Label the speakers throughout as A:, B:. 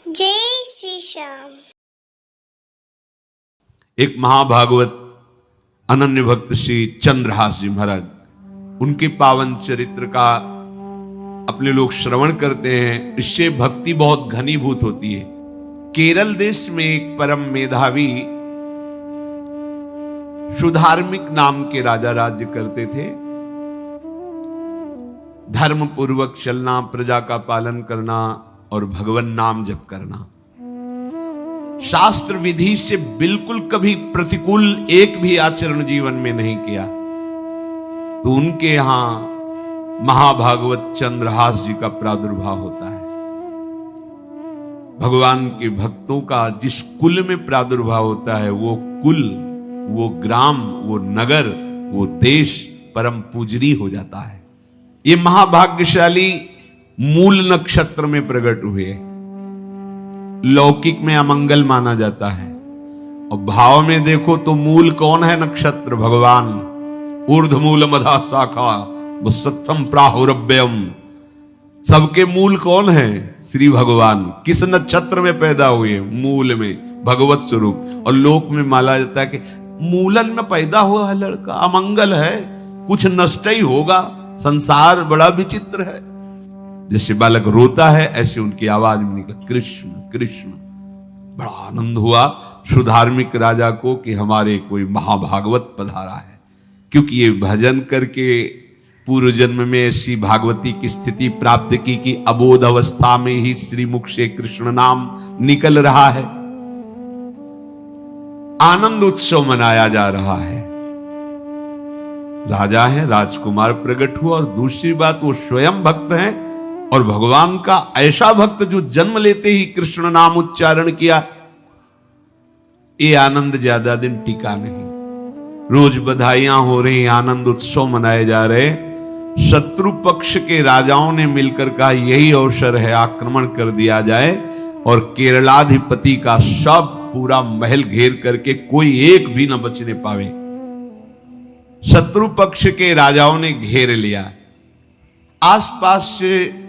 A: जय श्री श्याम।
B: एक महाभागवत अनन्य भक्त श्री चंद्रहास जी महाराज, उनके पावन चरित्र का अपने लोग श्रवण करते हैं। इससे भक्ति बहुत घनीभूत होती है। केरल देश में एक परम मेधावी सुधार्मिक नाम के राजा राज्य करते थे। धर्म पूर्वक चलना, प्रजा का पालन करना और भगवान नाम जप करना, शास्त्र विधि से बिल्कुल कभी प्रतिकूल एक भी आचरण जीवन में नहीं किया। तो उनके यहां महाभागवत चंद्रहास जी का प्रादुर्भाव होता है। भगवान के भक्तों का जिस कुल में प्रादुर्भाव होता है, वो कुल, वो ग्राम, वो नगर, वो देश परम पूजनीय हो जाता है। ये महाभाग्यशाली मूल नक्षत्र में प्रकट हुए। लौकिक में अमंगल माना जाता है और भाव में देखो तो मूल कौन है? नक्षत्र भगवान। ऊर्ध्वमूल मधा शाखा सत्वम प्राहुरव्ययम। सबके मूल कौन है? श्री भगवान। किस नक्षत्र में पैदा हुए? मूल में, भगवत स्वरूप। और लोक में माना जाता है कि मूलन में पैदा हुआ है लड़का, अमंगल है, कुछ नष्ट ही होगा, संसार बड़ा विचित्र है। जैसे बालक रोता है ऐसे उनकी आवाज में निकला कृष्ण कृष्ण। बड़ा आनंद हुआ सुधार्मिक राजा को कि हमारे कोई महाभागवत पधारा है, क्योंकि ये भजन करके पूर्व जन्म में ऐसी भागवती की स्थिति प्राप्त की कि अबोध अवस्था में ही श्रीमुख से कृष्ण नाम निकल रहा है। आनंद उत्सव मनाया जा रहा है। राजा है, राजकुमार प्रकट हुआ। और दूसरी बात, वो स्वयं भक्त हैं और भगवान का ऐसा भक्त जो जन्म लेते ही कृष्ण नाम उच्चारण किया। ये आनंद ज्यादा दिन टिका नहीं। रोज बधाइयां हो रही, आनंद उत्सव मनाए जा रहे। शत्रु पक्ष के राजाओं ने मिलकर कहा यही अवसर है, आक्रमण कर दिया जाए और केरलाधिपति का सब पूरा महल घेर करके कोई एक भी न बचने पावे। शत्रु पक्ष के राजाओं ने घेर लिया। आसपास से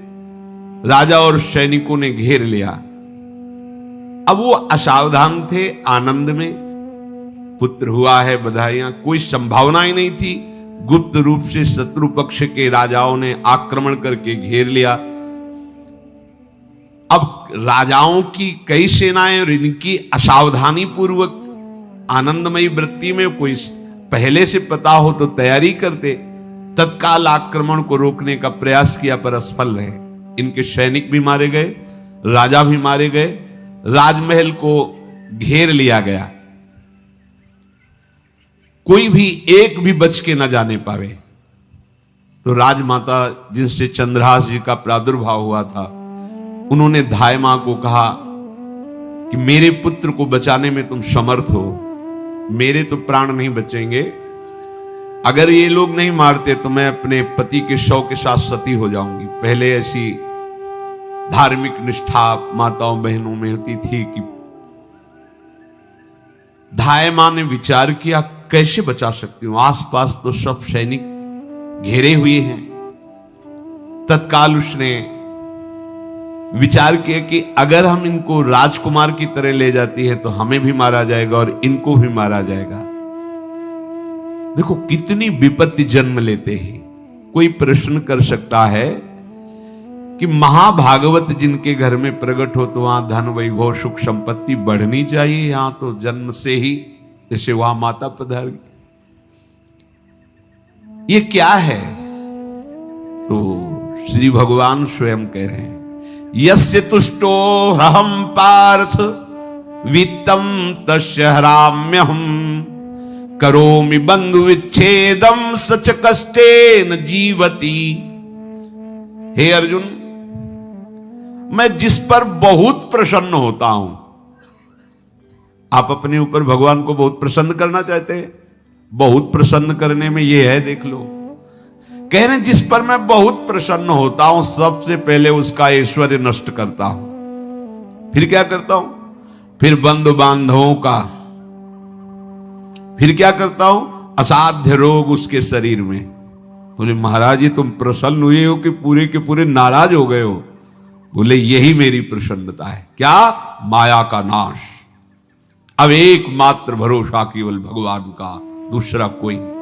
B: राजा और सैनिकों ने घेर लिया। अब वो असावधान थे, आनंद में पुत्र हुआ है, बधाइयां, कोई संभावना ही नहीं थी। गुप्त रूप से शत्रु पक्ष के राजाओं ने आक्रमण करके घेर लिया। अब राजाओं की कई सेनाएं और इनकी असावधानी पूर्वक आनंदमयी वृत्ति में कोई पहले से पता हो तो तैयारी करते, तत्काल आक्रमण को रोकने का प्रयास किया पर असफल रहे। इनके सैनिक भी मारे गए, राजा भी मारे गए, राजमहल को घेर लिया गया। कोई भी एक भी बच के न जाने पावे। तो राजमाता जिनसे चंद्रहास जी का प्रादुर्भाव हुआ था, उन्होंने धाय मां को कहा कि मेरे पुत्र को बचाने में तुम समर्थ हो, मेरे तो प्राण नहीं बचेंगे। अगर ये लोग नहीं मारते तो मैं अपने पति के शव के साथ सती हो जाऊंगी। पहले ऐसी धार्मिक निष्ठा माताओं बहनों में होती थी कि धाय मां ने विचार किया कैसे बचा सकती हूं, आसपास तो सब सैनिक घेरे हुए हैं। तत्काल उसने विचार किया कि अगर हम इनको राजकुमार की तरह ले जाती है तो हमें भी मारा जाएगा और इनको भी मारा जाएगा। देखो कितनी विपत्ति जन्म लेते हैं। कोई प्रश्न कर सकता है कि महाभागवत जिनके घर में प्रकट हो तो वहां धन वैभव सुख संपत्ति बढ़नी चाहिए, यहां तो जन्म से ही जैसे वहां माता पधार। ये क्या है? तो श्री भगवान स्वयं कह रहे हैं यस्य तुष्टो रहम पार्थ वित्तम तस्य हराम्यहम करोमि बंधु विच्छेदम सच कष्टेन जीवति। हे अर्जुन, मैं जिस पर बहुत प्रसन्न होता हूं। आप अपने ऊपर भगवान को बहुत प्रसन्न करना चाहते हैं? बहुत प्रसन्न करने में यह है, देख लो। कह रहे जिस पर मैं बहुत प्रसन्न होता हूं, सबसे पहले उसका ऐश्वर्य नष्ट करता हूं। फिर क्या करता हूं? फिर बंधु बांधवों का। फिर क्या करता हूं? असाध्य रोग उसके शरीर में। बोले महाराज ये तुम प्रसन्न हुए हो कि पूरे के पूरे नाराज हो गए हो? बोले यही मेरी प्रसन्नता है। क्या? माया का नाश। अब एकमात्र भरोसा केवल भगवान का, दूसरा कोई नहीं।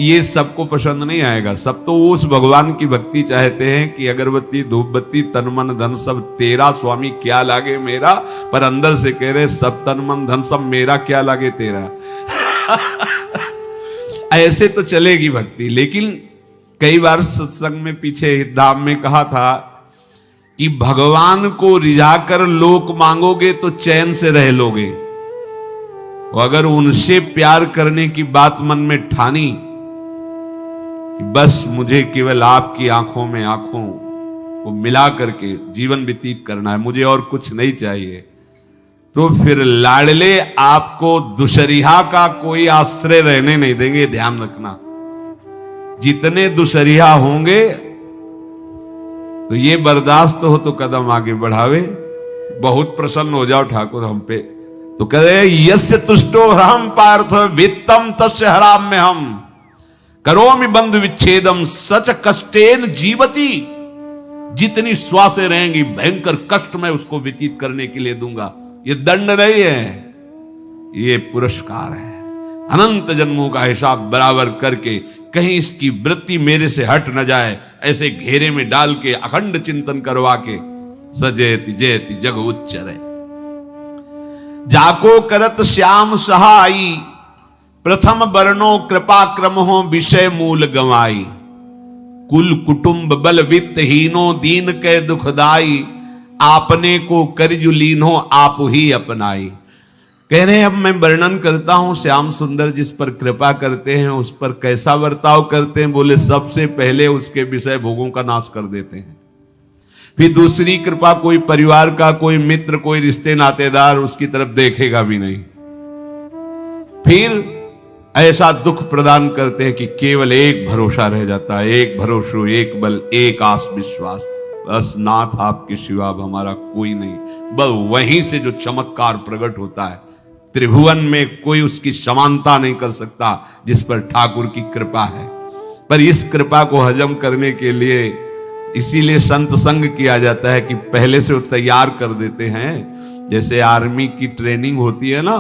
B: ये सबको पसंद नहीं आएगा। सब तो उस भगवान की भक्ति चाहते हैं कि अगरबत्ती धूप बत्ती तन मन धन सब तेरा, स्वामी क्या लागे मेरा। पर अंदर से कह रहे सब तन मन धन सब मेरा, क्या लागे तेरा। ऐसे तो चलेगी भक्ति। लेकिन कई बार सत्संग में पीछे धाम में कहा था कि भगवान को रिझाकर लोक मांगोगे तो चैन से रह लोगे, अगर उनसे प्यार करने की बात मन में ठानी कि बस मुझे केवल आपकी आंखों में आंखों को मिला करके जीवन व्यतीत करना है, मुझे और कुछ नहीं चाहिए, तो फिर लाडले आपको दुशरिहा का कोई आश्रय रहने नहीं देंगे। ध्यान रखना, जितने दुशरिहा होंगे तो ये बर्दाश्त हो तो कदम आगे बढ़ावे। बहुत प्रसन्न हो जाओ ठाकुर हम पे तो कह रहे यस्य तुष्टो ह्रहम पार्थ वित्तम तस्य हराम में हम करोमि बंधु विच्छेदम सच कष्टेन जीवती। जितनी श्वासें रहेंगी भयंकर कष्ट मैं उसको व्यतीत करने के लिए दूंगा। ये दंड नहीं है, ये पुरस्कार है। अनंत जन्मों का हिसाब बराबर करके कहीं इसकी वृत्ति मेरे से हट न जाए, ऐसे घेरे में डाल के अखंड चिंतन करवा के सजयति जयति जग उच्चर है। जाको करत श्याम सहाई प्रथम बरनो कृपा क्रम हो विषय मूल गवाई। कुल कुटुंब बल वित्त हीनो दीन के दुखदाई। आपने को करजु लीनो आप ही अपनाई। कह रहे हैं अब मैं वर्णन करता हूं श्याम सुंदर जिस पर कृपा करते हैं उस पर कैसा बर्ताव करते हैं। बोले सबसे पहले उसके विषय भोगों का नाश कर देते हैं, फिर दूसरी कृपा कोई परिवार का कोई मित्र कोई रिश्ते नातेदार उसकी तरफ देखेगा भी नहीं। फिर ऐसा दुख प्रदान करते हैं कि केवल एक भरोसा रह जाता है, एक भरोसो एक बल एक आस विश्वास, बस नाथ आपके सिवा हमारा कोई नहीं। बस वहीं से जो चमत्कार प्रकट होता है, त्रिभुवन में कोई उसकी समानता नहीं कर सकता जिस पर ठाकुर की कृपा है। पर इस कृपा को हजम करने के लिए इसीलिए संत संग किया जाता है कि पहले से वो तैयार कर देते हैं। जैसे आर्मी की ट्रेनिंग होती है ना,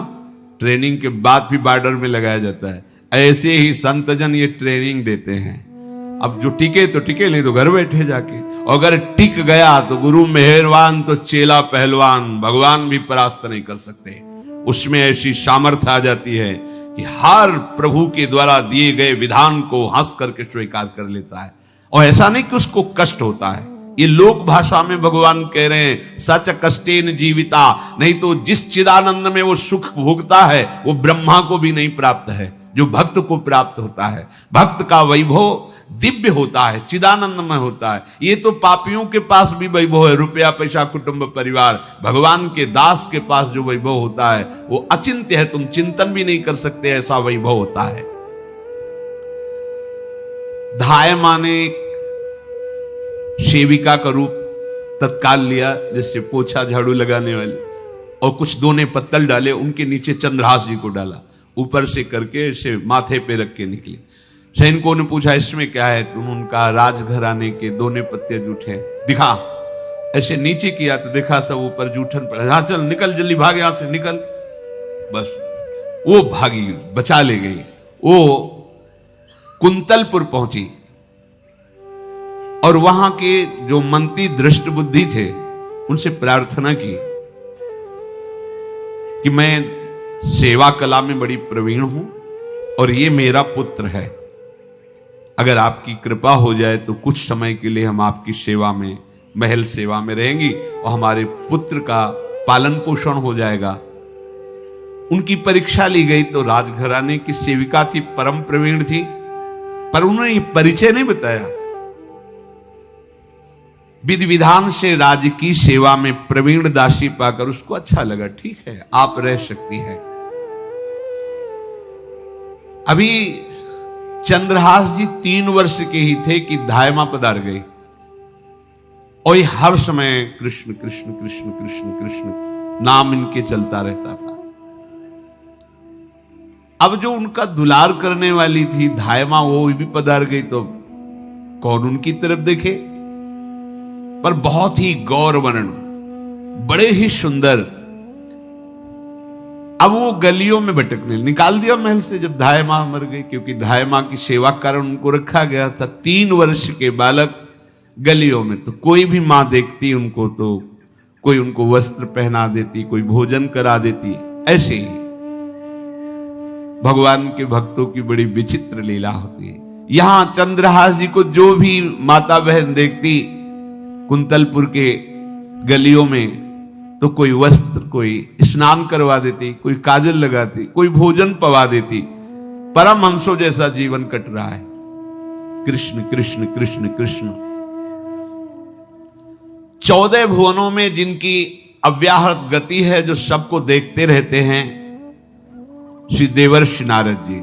B: ट्रेनिंग के बाद भी बॉर्डर में लगाया जाता है, ऐसे ही संतजन ये ट्रेनिंग देते हैं। अब जो टिके तो टिके, नहीं तो घर बैठे जाके। अगर टिक गया तो गुरु मेहरबान तो चेला पहलवान, भगवान भी परास्त नहीं कर सकते। उसमें ऐसी सामर्थ्य आ जाती है कि हर प्रभु के द्वारा दिए गए विधान को हंस करके स्वीकार कर लेता है। और ऐसा नहीं कि उसको कष्ट होता है, ये लोक भाषा में भगवान कह रहे हैं सच कष्टेन जीविता। नहीं तो जिस चिदानंद में वो सुख भोगता है वो ब्रह्मा को भी नहीं प्राप्त है जो भक्त को प्राप्त होता है। भक्त का वैभव दिव्य होता है, चिदानंदमय होता है। ये तो पापियों के पास भी वैभव है, रुपया पैसा कुटुंब परिवार। भगवान के दास के पास जो वैभव होता है वो अचिंत्य है, तुम चिंतन भी नहीं कर सकते, ऐसा वैभव होता है। धाय माने सेविका का रूप तत्काल लिया, जिससे पोछा झाड़ू लगाने वाले, और कुछ दोने पत्तल डाले, उनके नीचे चंद्रहास जी को डाला, ऊपर से करके ऐसे माथे पे रख के निकले। सैनिकों ने पूछा इसमें क्या है, तुम उनका राजघराने के दोने पत्ते जूठे दिखा। ऐसे नीचे किया तो देखा सब ऊपर जूठन पड़ा। हाँ चल निकल जल्दी भाग यहां से निकल। बस वो भागी, बचा ले गई। वो कुंतलपुर पहुंची और वहां के जो मंत्री दृष्ट बुद्धि थे उनसे प्रार्थना की कि मैं सेवा कला में बड़ी प्रवीण हूं और ये मेरा पुत्र है, अगर आपकी कृपा हो जाए तो कुछ समय के लिए हम आपकी सेवा में, महल सेवा में रहेंगी और हमारे पुत्र का पालन पोषण हो जाएगा। उनकी परीक्षा ली गई तो राजघराने की सेविका थी, परम प्रवीण थी, पर उन्होंने ये परिचय नहीं बताया। विधि विधान से राज्य की सेवा में प्रवीण दासी पाकर उसको अच्छा लगा, ठीक है आप रह सकती है। अभी चंद्रहास जी 3 वर्ष के ही थे कि धायमा पधार गई और ये हर समय कृष्ण कृष्ण कृष्ण कृष्ण कृष्ण नाम इनके चलता रहता था। अब जो उनका दुलार करने वाली थी धायमा, वो भी पधार गई तो कौन उनकी तरफ देखे। पर बहुत ही गौर वर्ण, बड़े ही सुंदर। अब वो गलियों में भटकने, निकाल दिया महल से जब धाय माँ मर गई, क्योंकि धाय माँ की सेवा कारण उनको रखा गया था। 3 वर्ष के बालक गलियों में, तो कोई भी माँ देखती उनको तो कोई उनको वस्त्र पहना देती, कोई भोजन करा देती। ऐसे ही भगवान के भक्तों की बड़ी विचित्र लीला होती है। यहां चंद्रहास जी को जो भी माता बहन देखती कुंतलपुर के गलियों में, तो कोई वस्त्र, कोई स्नान करवा देती, कोई काजल लगाती, कोई भोजन पवा देती। परमहंसों जैसा जीवन कट रहा है। कृष्ण कृष्ण कृष्ण कृष्ण। 14 भुवनों में जिनकी अव्याहत गति है, जो सबको देखते रहते हैं, श्री देवर्षि नारद जी।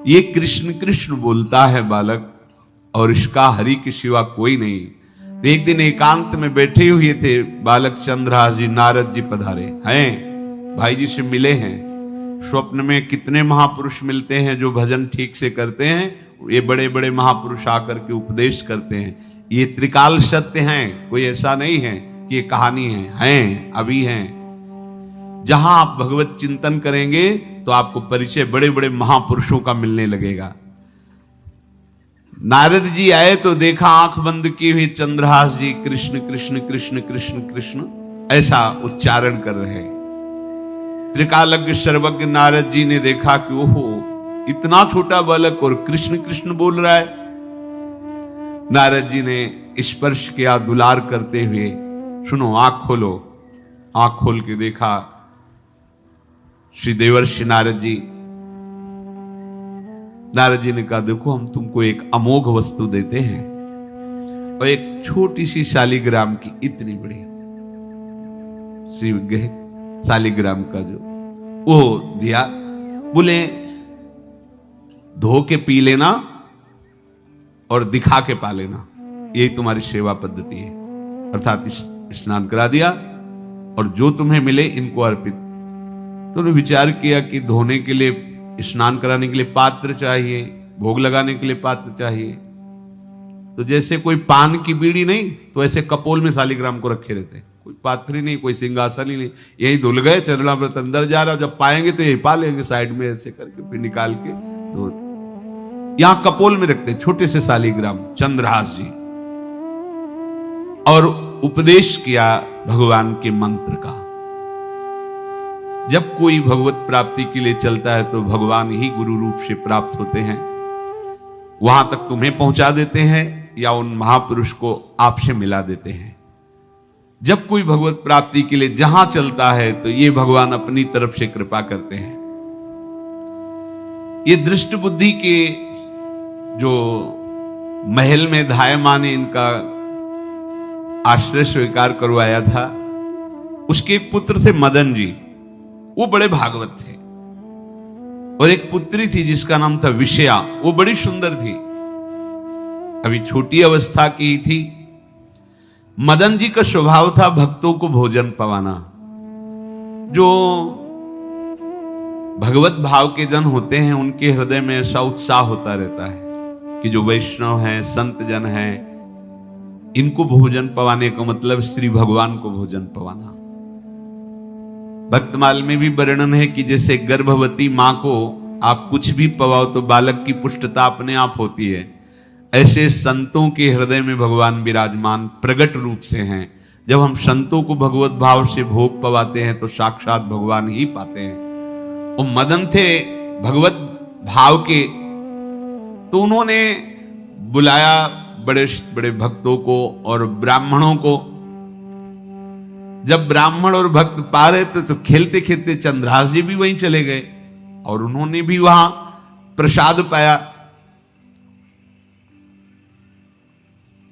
B: ये कृष्ण कृष्ण बोलता है बालक, और इसका हरि के सिवा कोई नहीं। तो एक दिन एकांत में बैठे हुए थे बालक चंद्रहास जी, नारद जी पधारे हैं, भाई जी से मिले हैं। स्वप्न में कितने महापुरुष मिलते हैं जो भजन ठीक से करते हैं। ये बड़े बड़े महापुरुष आकर के उपदेश करते हैं। ये त्रिकाल सत्य हैं, कोई ऐसा नहीं है कि ये कहानी है, हैं अभी हैं। जहां आप भगवत चिंतन करेंगे तो आपको परिचय बड़े बड़े महापुरुषों का मिलने लगेगा। नारद जी आए तो देखा आंख बंद की हुई चंद्रहास जी कृष्ण कृष्ण कृष्ण कृष्ण कृष्ण ऐसा उच्चारण कर रहे। त्रिकालज्ञ सर्वज्ञ नारद जी ने देखा कि ओहो, इतना छोटा बालक और कृष्ण कृष्ण बोल रहा है। नारद जी ने स्पर्श किया दुलार करते हुए, सुनो आंख खोलो। आंख खोल के देखा श्री देवर्षि नारद जी। नारद जी ने कहा, देखो हम तुमको एक अमोघ वस्तु देते हैं, और एक छोटी सी शालिग्राम की, इतनी बड़ी शालिग्राम का जो वो दिया। बोले धो के पी लेना और दिखा के पा लेना, यही तुम्हारी सेवा पद्धति है। अर्थात स्नान करा दिया और जो तुम्हें मिले इनको अर्पित। तो उन्होंने विचार किया कि धोने के लिए, स्नान कराने के लिए पात्र चाहिए, भोग लगाने के लिए पात्र चाहिए। तो जैसे कोई पान की बीड़ी नहीं, तो ऐसे कपोल में शालिग्राम को रखे रहते, कोई पात्र ही नहीं, कोई सिंहासन ही नहीं। यही धुल गए, चरणामृत अंदर जा रहा, जब पाएंगे तो यही पा लेंगे, साइड में ऐसे करके फिर निकाल के धो। यहां कपोल में रखते छोटे से शालिग्राम चंद्रहास जी, और उपदेश किया भगवान के मंत्र का। जब कोई भगवत प्राप्ति के लिए चलता है तो भगवान ही गुरु रूप से प्राप्त होते हैं, वहां तक तुम्हें पहुंचा देते हैं या उन महापुरुष को आपसे मिला देते हैं। जब कोई भगवत प्राप्ति के लिए जहां चलता है तो ये भगवान अपनी तरफ से कृपा करते हैं। ये दृष्ट बुद्धि के जो महल में धाय माँ ने इनका आश्रय स्वीकार करवाया था, उसके एक पुत्र थे मदन जी, वो बड़े भागवत थे। और एक पुत्री थी जिसका नाम था विषया, वो बड़ी सुंदर थी, अभी छोटी अवस्था की ही थी। मदन जी का स्वभाव था भक्तों को भोजन पवाना। जो भगवत भाव के जन होते हैं उनके हृदय में ऐसा उत्साह होता रहता है कि जो वैष्णव हैं, संत जन हैं, इनको भोजन पवाने का मतलब श्री भगवान को भोजन पवाना। भक्तमाल में भी वर्णन है कि जैसे गर्भवती मां को आप कुछ भी पवाओ तो बालक की पुष्टता अपने आप होती है, ऐसे संतों के हृदय में भगवान विराजमान प्रगट रूप से हैं। जब हम संतों को भगवत भाव से भोग पवाते हैं तो साक्षात भगवान ही पाते हैं। वो मदन थे भगवत भाव के, तो उन्होंने बुलाया बड़े बड़े भक्तों को और ब्राह्मणों को। जब ब्राह्मण और भक्त पा रहे थे तो खेलते खेलते चंद्रहास जी भी वहीं चले गए और उन्होंने भी वहां प्रसाद पाया।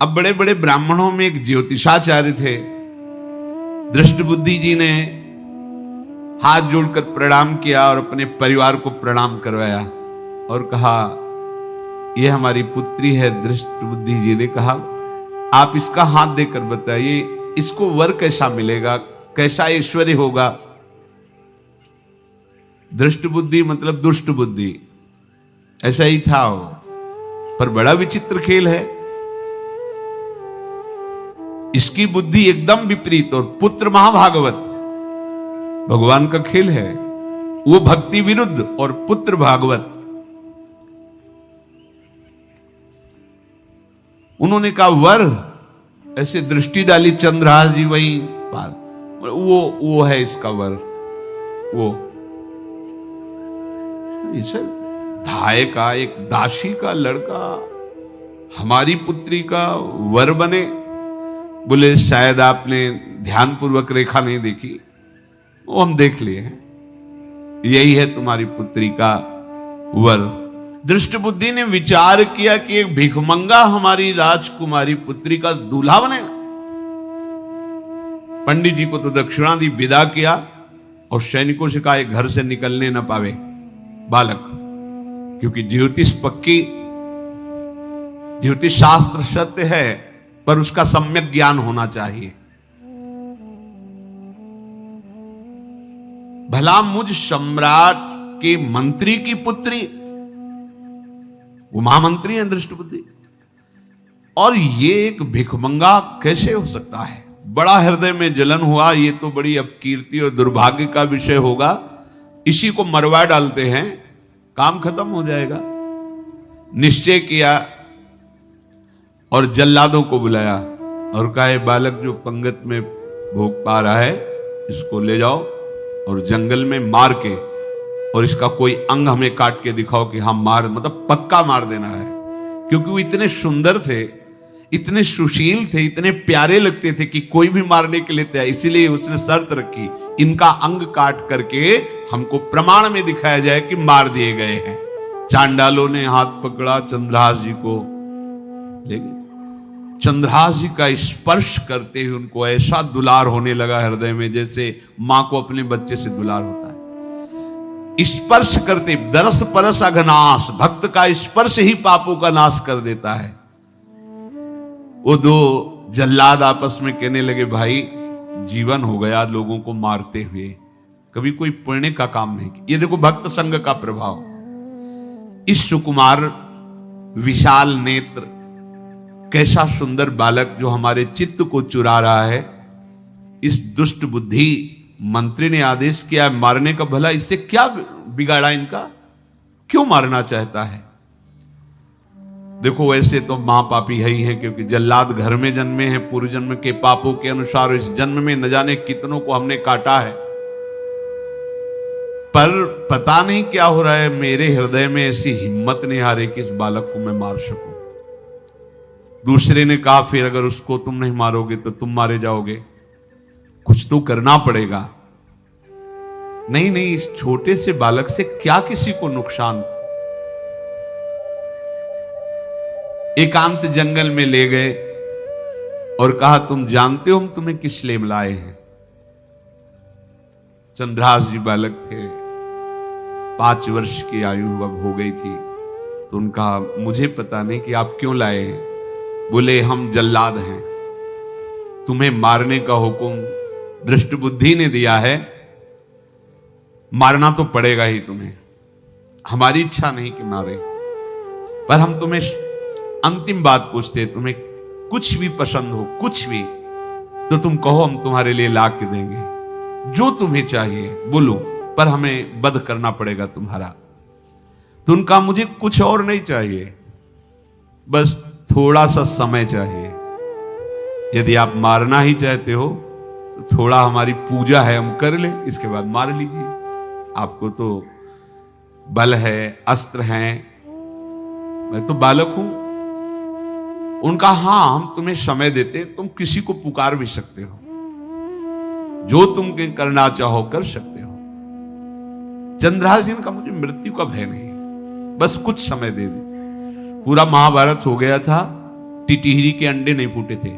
B: अब बड़े बड़े ब्राह्मणों में एक ज्योतिषाचार्य थे। दृष्ट बुद्धि जी ने हाथ जोड़कर प्रणाम किया और अपने परिवार को प्रणाम करवाया और कहा, यह हमारी पुत्री है। दृष्ट बुद्धि जी ने कहा, आप इसका हाथ देकर बताइए, इसको वर कैसा मिलेगा, कैसा ऐश्वर्य होगा। दृष्ट बुद्धि मतलब दुष्ट बुद्धि, ऐसा ही था वो। पर बड़ा विचित्र खेल है। इसकी बुद्धि एकदम विपरीत, और पुत्र महाभागवत भगवान का खेल है। वो भक्ति विरुद्ध और पुत्र भागवत। उन्होंने कहा वर, ऐसे दृष्टि डाली चंद्रहास जी वहीं पार, वो है इसका वर। वो इसे धाय का, एक दासी का लड़का हमारी पुत्री का वर बने। बोले शायद आपने ध्यानपूर्वक रेखा नहीं देखी, वो हम देख लिए हैं, यही है तुम्हारी पुत्री का वर। दृष्ट बुद्धि ने विचार किया कि एक भिखमंगा हमारी राजकुमारी पुत्री का दूल्हा बनेगा। पंडित जी को तो दक्षिणा दी, विदा किया, और सैनिकों से कहा घर से निकलने न पावे बालक, क्योंकि ज्योतिष पक्की, ज्योतिष शास्त्र सत्य है, पर उसका सम्यक ज्ञान होना चाहिए। भला मुझ सम्राट के मंत्री की पुत्री, वो महामंत्री हैं दृष्ट बुद्धि, और ये एक भिखमंगा कैसे हो सकता है? बड़ा हृदय में जलन हुआ। ये तो बड़ी अपकीर्ति और दुर्भाग्य का विषय होगा, इसी को मरवा डालते हैं, काम खत्म हो जाएगा। निश्चय किया और जल्लादों को बुलाया और कहा बालक जो पंगत में भोग पा रहा है, इसको ले जाओ और जंगल में मार के, और इसका कोई अंग हमें काट के दिखाओ कि हाँ मार, मतलब पक्का मार देना है। क्योंकि वो इतने सुंदर थे, इतने सुशील थे, इतने प्यारे लगते थे कि कोई भी मारने के लिए तैयार। इसीलिए उसने शर्त रखी, इनका अंग काट करके हमको प्रमाण में दिखाया जाए कि मार दिए गए हैं। चांडालों ने हाथ पकड़ा, चंद्रहास जी को ले गए। चंद्रहास जी का स्पर्श करते हुए उनको ऐसा दुलार होने लगा हृदय में, जैसे मां को अपने बच्चे से दुलार होता है। स्पर्श करते, दरस परस अघनाश, भक्त का स्पर्श ही पापों का नाश कर देता है। वो दो जल्लाद आपस में कहने लगे भाई जीवन हो गया लोगों को मारते हुए, कभी कोई पुण्य का काम नहीं किया। ये देखो भक्त संग का प्रभाव। इस सुकुमार विशाल नेत्र, कैसा सुंदर बालक जो हमारे चित्त को चुरा रहा है, इस दुष्ट बुद्धि मंत्री ने आदेश किया मारने का। भला इससे क्या बिगाड़ा इनका, क्यों मारना चाहता है? देखो वैसे तो मां पापी है ही है, क्योंकि जल्लाद घर में जन्मे हैं, पूर्व जन्म के पापों के अनुसार इस जन्म में न जाने कितनों को हमने काटा है। पर पता नहीं क्या हो रहा है, मेरे हृदय में ऐसी हिम्मत नहीं आ रही कि इस बालक को मैं मार सकूं। दूसरे ने कहा फिर अगर उसको तुम नहीं मारोगे तो तुम मारे जाओगे, कुछ तो करना पड़ेगा। नहीं नहीं, इस छोटे से बालक से क्या किसी को नुकसान। एकांत जंगल में ले गए और कहा तुम जानते हो हम तुम्हें किस लिए बुलाए हैं? चंद्रहास जी बालक थे, 5 वर्ष की आयु अब हो गई थी, तो उनका मुझे पता नहीं कि आप क्यों लाए हैं। बोले हम जल्लाद हैं, तुम्हें मारने का हुक्म दृष्ट बुद्धि ने दिया है, मारना तो पड़ेगा ही तुम्हें। हमारी इच्छा नहीं कि मारे, पर हम तुम्हें अंतिम बात पूछते, तुम्हें कुछ भी पसंद हो, कुछ भी, तो तुम कहो हम तुम्हारे लिए ला के देंगे, जो तुम्हें चाहिए बोलो, पर हमें वध करना पड़ेगा तुम्हारा। तो उनका मुझे कुछ और नहीं चाहिए, बस थोड़ा सा समय चाहिए। यदि आप मारना ही चाहते हो तो थोड़ा हमारी पूजा है हम कर ले, इसके बाद मार लीजिए। आपको तो बल है, अस्त्र हैं, मैं तो बालक हूं। उनका हाँ हम तुम्हें समय देते, तुम किसी को पुकार भी सकते हो, जो तुम करना चाहो कर सकते हो। चंद्रहास जी का मुझे मृत्यु का भय नहीं, बस कुछ समय दे दे। पूरा महाभारत हो गया था, टिटिहरी के अंडे नहीं फूटे थे।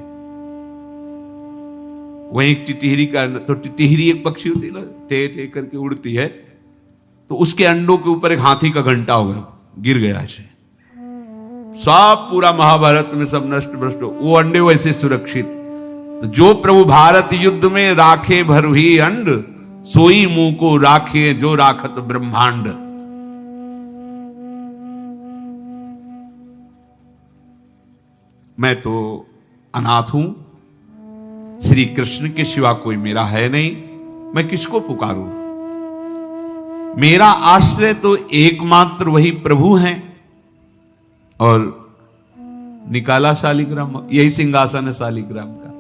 B: वहीं एक टिटिहरी का, तो टिटिहरी एक पक्षी होती है ना, टे टे करके उड़ती है, तो उसके अंडों के ऊपर एक हाथी का घंटा हो गया, गिर गया ऐसे। सब पूरा महाभारत में सब नष्ट भ्रष्ट, वो अंडे वैसे सुरक्षित। तो जो प्रभु भारत युद्ध में राखे भरही अंड, सोई मुंह को राखे जो राखत ब्रह्मांड। मैं तो अनाथ हूं, श्री कृष्ण के सिवा कोई मेरा है नहीं, मैं किसको पुकारूं? मेरा आश्रय तो एकमात्र वही प्रभु हैं। और निकाला शालिग्राम, यही सिंहासन है शालिग्राम का।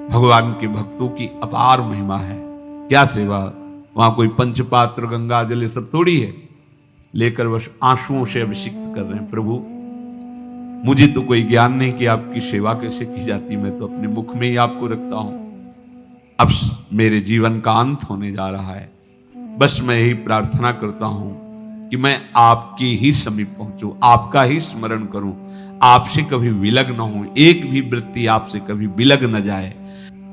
B: भगवान के भक्तों की अपार महिमा है। क्या सेवा, वहां कोई पंचपात्र गंगा जल ये सब थोड़ी है, लेकर बस आंसुओं से अभिषिक्त कर रहे हैं। प्रभु मुझे तो कोई ज्ञान नहीं कि आपकी सेवा कैसे की जाती, मैं तो अपने मुख में ही आपको रखता हूं। अब मेरे जीवन का अंत होने जा रहा है, बस मैं यही प्रार्थना करता हूं कि मैं आपके ही समीप पहुंचूं, आपका ही स्मरण करूं, आपसे कभी विलग न हूं, एक भी वृत्ति आपसे कभी विलग न जाए।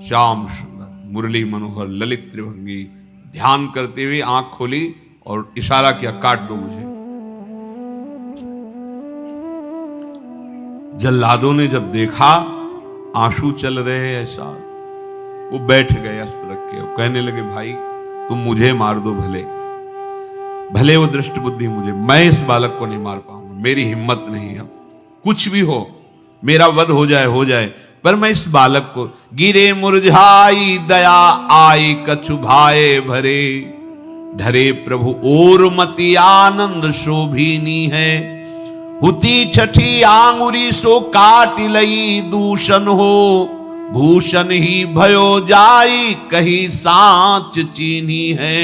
B: श्याम सुंदर मुरली मनोहर ललित त्रिभंगी ध्यान करते हुए आंख खोली और इशारा किया, काट दो मुझे। जल्लादों ने जब देखा आंसू चल रहे हैं ऐसा, वो बैठ गए अस्त्र रख के और कहने लगे, भाई तुम मुझे मार दो, भले वो दृष्ट बुद्धि मुझे, मैं इस बालक को नहीं मार पाऊंगा, मेरी हिम्मत नहीं। अब कुछ भी हो, मेरा वध हो जाए, पर मैं इस बालक को, गिरे मुरझाई दया आई कछु भाए भरे, ढरे प्रभु और मति आनंद शोभिनी है, हुती छठी आंगुरी सो काट लई दूषण हो, भूषण ही भयो जाई कहीं सांच चीनी है।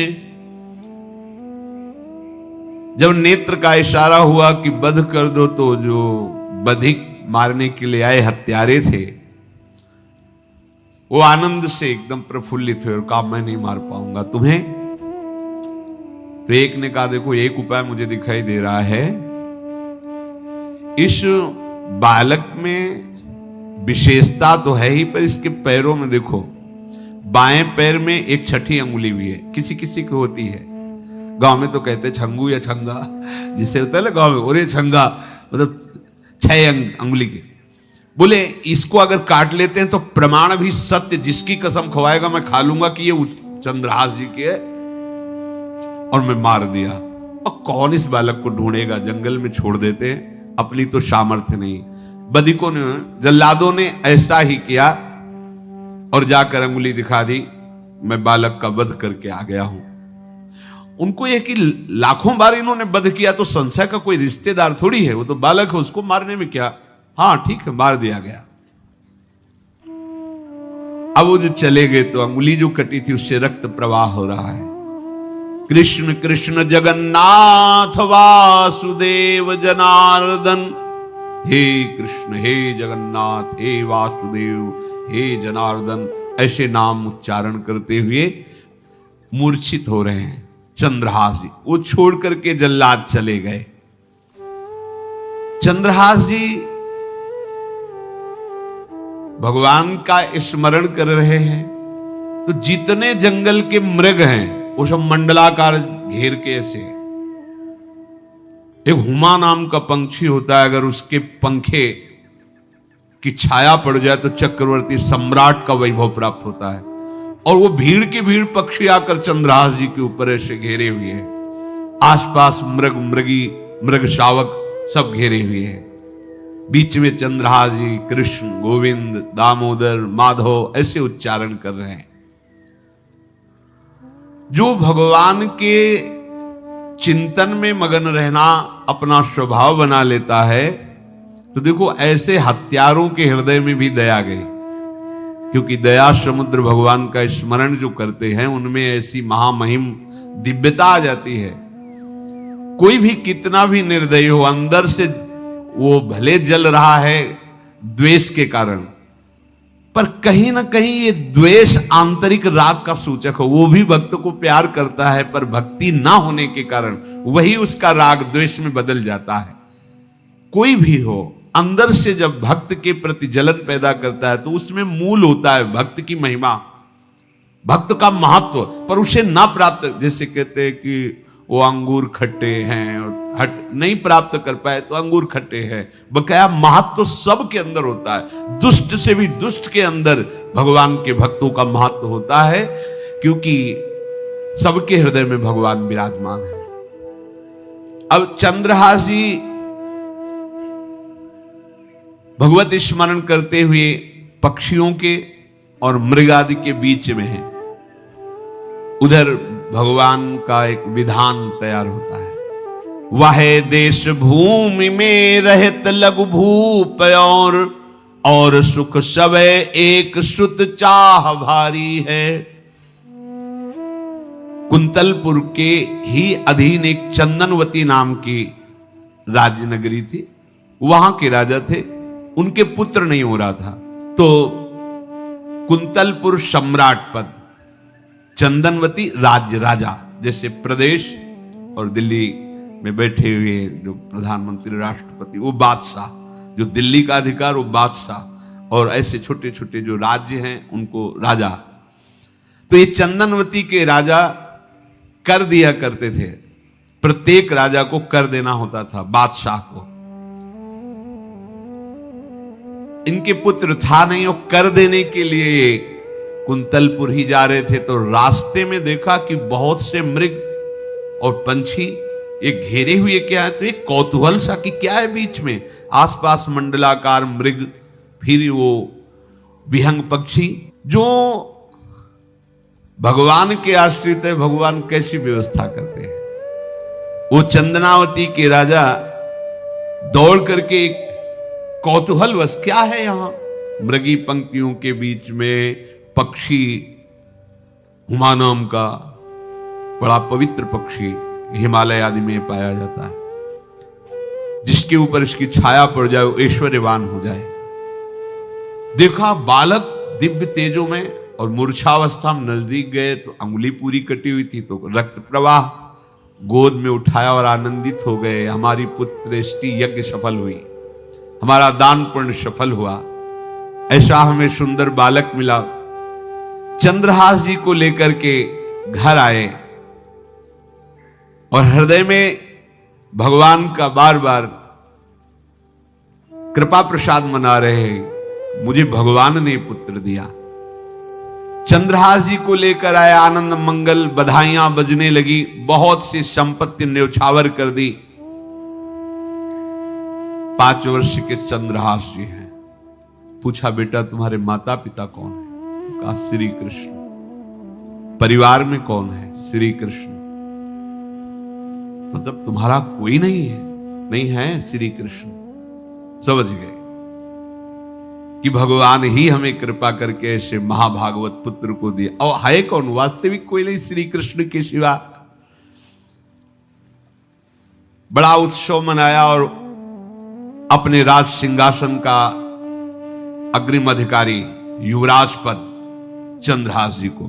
B: जब नेत्र का इशारा हुआ कि वध कर दो, तो जो बधिक मारने के लिए आए हत्यारे थे वो आनंद से एकदम प्रफुल्लित हुए और कहा, मैं नहीं मार पाऊंगा तुम्हें। तो एक ने कहा, देखो एक उपाय मुझे दिखाई दे रहा है, इस बालक में विशेषता तो है ही, पर इसके पैरों में देखो, बाएं पैर में एक छठी अंगुली भी है, किसी किसी को होती है। गांव में तो कहते छंगू या छंगा, जिससे होता है ना गांव में, और ये छंगा मतलब 6 अंगुली के। बोले इसको अगर काट लेते हैं तो प्रमाण भी सत्य, जिसकी कसम खवाएगा मैं खा लूंगा कि ये चंद्रहास जी के है, और मैं मार दिया। और कौन इस बालक को ढूंढेगा, जंगल में छोड़ देते हैं, अपनी तो सामर्थ्य नहीं। बधिकों ने, जल्लादों ने ऐसा ही किया और जाकर अंगुली दिखा दी, मैं बालक का वध करके आ गया हूं। उनको यह कि लाखों बार इन्होंने वध किया, तो संशय का कोई रिश्तेदार थोड़ी है, वो तो बालक है, उसको मारने में क्या। हाँ ठीक है, मार दिया गया। अब वो जो चले गए तो अंगुली जो कटी थी उससे रक्त प्रवाह हो रहा है। कृष्ण कृष्ण जगन्नाथ वासुदेव जनार्दन, हे कृष्ण हे जगन्नाथ हे वासुदेव हे जनार्दन, ऐसे नाम उच्चारण करते हुए मूर्छित हो रहे हैं चंद्रहास जी। वो छोड़ करके जल्लाद चले गए। चंद्रहास जी भगवान का स्मरण कर रहे हैं, तो जितने जंगल के मृग हैं वो सब मंडलाकार घेर के ऐसे। एक हुमा नाम का पंछी होता है, अगर उसके पंखे की छाया पड़ जाए तो चक्रवर्ती सम्राट का वैभव प्राप्त होता है। और वो भीड़ की भीड़ पक्षी आकर चंद्रहास जी के ऊपर ऐसे घेरे हुए हैं। आसपास मृग मृगी मृग शावक सब घेरे हुए हैं। बीच में चंद्रहास जी कृष्ण गोविंद दामोदर माधव ऐसे उच्चारण कर रहे हैं। जो भगवान के चिंतन में मगन रहना अपना स्वभाव बना लेता है, तो देखो ऐसे हत्यारों के हृदय में भी दया गई, क्योंकि दया समुद्र भगवान का स्मरण जो करते हैं उनमें ऐसी महामहिम दिव्यता आ जाती है। कोई भी कितना भी निर्दयी हो, अंदर से वो भले जल रहा है द्वेष के कारण, पर कहीं ना कहीं ये द्वेष आंतरिक राग का सूचक हो। वो भी भक्त को प्यार करता है, पर भक्ति ना होने के कारण वही उसका राग द्वेष में बदल जाता है। कोई भी हो, अंदर से जब भक्त के प्रति जलन पैदा करता है तो उसमें मूल होता है भक्त की महिमा, भक्त का महत्व, पर उसे ना प्राप्त, जैसे कहते हैं कि वो अंगूर खट्टे हैं और हट नहीं प्राप्त कर पाए तो अंगूर खट्टे हैं। बकाया महत्व सब के अंदर होता है। दुष्ट से भी दुष्ट के अंदर भगवान के भक्तों का महत्व होता है, क्योंकि सबके हृदय में भगवान विराजमान है। अब चंद्रहास जी भगवत स्मरण करते हुए पक्षियों के और मृग आदि के बीच में है, उधर भगवान का एक विधान तैयार होता है। वह देश भूमि में रहत लघु भूप और सुख सब एक सुत चाह भारी है। कुंतलपुर के ही अधीन एक चंदनवती नाम की राज्य नगरी थी। वहां के राजा थे, उनके पुत्र नहीं हो रहा था, तो कुंतलपुर सम्राट पद, चंदनवती राज्य राजा, जैसे प्रदेश और दिल्ली में बैठे हुए जो प्रधानमंत्री राष्ट्रपति वो बादशाह, जो दिल्ली का अधिकार वो बादशाह, और ऐसे छोटे छोटे जो राज्य हैं उनको राजा। तो ये चंदनवती के राजा कर दिया करते थे, प्रत्येक राजा को कर देना होता था, बादशाह को। इनके पुत्र था नहीं, और कर देने के लिए कुंतलपुर ही जा रहे थे, तो रास्ते में देखा कि बहुत से मृग और पंछी ये घेरे हुए क्या है, तो एक कौतूहल सा कि क्या है बीच में, आसपास मंडलाकार मृग, फिर वो विहंग पक्षी जो भगवान के आश्रित है, भगवान कैसी व्यवस्था करते हैं। वो चंदनावती के राजा दौड़ करके एक कौतूहलवश, क्या है यहां, मृगी पंक्तियों के बीच में पक्षी, हुमा नाम का बड़ा पवित्र पक्षी हिमालय आदि में पाया जाता है, जिसके ऊपर इसकी छाया पड़ जाए वो ऐश्वर्यवान हो जाए। देखा बालक दिव्य तेजों में, और मूर्छावस्था में नजदीक गए तो अंगुली पूरी कटी हुई थी, तो रक्त प्रवाह, गोद में उठाया और आनंदित हो गए, हमारी पुत्रेष्टि यज्ञ सफल हुई, हमारा दान पुण्य सफल हुआ, ऐसा हमें सुंदर बालक मिला। चंद्रहास जी को लेकर के घर आए और हृदय में भगवान का बार बार कृपा प्रसाद मना रहे हैं, मुझे भगवान ने पुत्र दिया। चंद्रहास जी को लेकर आए, आनंद मंगल बधाइयां बजने लगी, बहुत सी संपत्ति न्यौछावर कर दी। 5 वर्ष के चंद्रहास जी हैं। पूछा बेटा तुम्हारे माता पिता कौन है? कहा श्री कृष्ण। परिवार में कौन है? श्री कृष्ण। मतलब तुम्हारा कोई नहीं है? नहीं है श्री कृष्ण। समझ गए कि भगवान ही हमें कृपा करके ऐसे महाभागवत पुत्र को दिया। और है कौन? वास्तविक कोई नहीं श्री कृष्ण के सिवा। बड़ा उत्सव मनाया और अपने राज सिंहासन का अग्रिम अधिकारी युवराज पद चंद्रहास जी को।